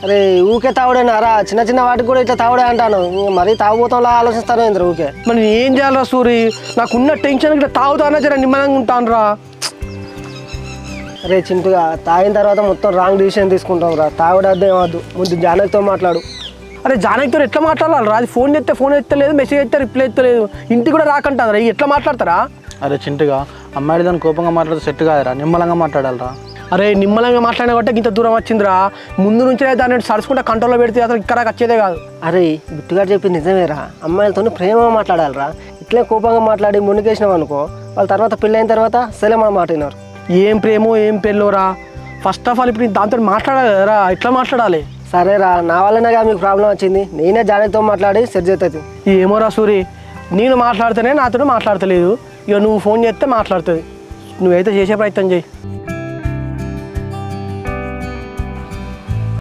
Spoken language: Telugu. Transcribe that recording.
అరే ఊకే తాగుడేనారా? చిన్న చిన్న వాటికి కూడా ఇట్లా తాగుడే అంటాను. మరీ తాగుబోతంలా ఆలోచిస్తాను ఏంద్ర ఊకే. మరి నేను ఏం చేయాలరా సూరి? నాకున్న టెన్షన్ ఇట్లా తాగుతానా జర నిమ్మలంగా ఉంటాను రా. అరే చింటుగా తాగిన తర్వాత మొత్తం రాంగ్ డిసిషన్ తీసుకుంటాం రా. తాగుడద్దు ఏమద్దు, ముందు జానకితో మాట్లాడు. అరే జానకితో ఎట్లా మాట్లాడాలి రా? అది ఫోన్ చేస్తే ఫోన్ ఎత్తలేదు, మెసేజ్ అయితే రిప్లై ఎత్తలేదు, ఇంటికి కూడా రాకంటారా? ఎట్లా మాట్లాడతారా? అరే చింటుగా అమ్మాయి దాన్ని కోపంగా మాట్లాడితే సెట్ కాదురా, నిమ్మలంగా మాట్లాడాలరా. అరే నిమ్మలంగా మాట్లాడిన కాబట్టి ఇంత దూరం వచ్చిందిరా. ముందు నుంచి దాన్ని సరుచుకుంటే కంట్రోల్లో పెడితే అసలు ఇక్కడ వచ్చేదే కాదు. అరే బిట్టుగారు చెప్పింది నిజమేరా. అమ్మాయిలతో ప్రేమగా మాట్లాడాలిరా. ఇట్లే కోపంగా మాట్లాడి మునిగేసినాం అనుకో, వాళ్ళ తర్వాత పెళ్ళైన తర్వాత సరే మనం మాట్లాడినారు. ఏం ప్రేమో ఏం పెళ్ళోరా. ఫస్ట్ ఆఫ్ ఆల్ ఇప్పుడు దాంతో మాట్లాడాలి కదరా, ఎట్లా మాట్లాడాలి? సరేరా, నా వల్లనేగా మీకు ప్రాబ్లం వచ్చింది. నేనే జానకితో మాట్లాడి సెట్ చేస్తుంది. ఏమోరా సూరి, నేను మాట్లాడితేనే నాతో మాట్లాడతలేదు. ఇక నువ్వు ఫోన్ చేస్తే మాట్లాడుతుంది. నువ్వైతే చేసే ప్రయత్నం చేయి.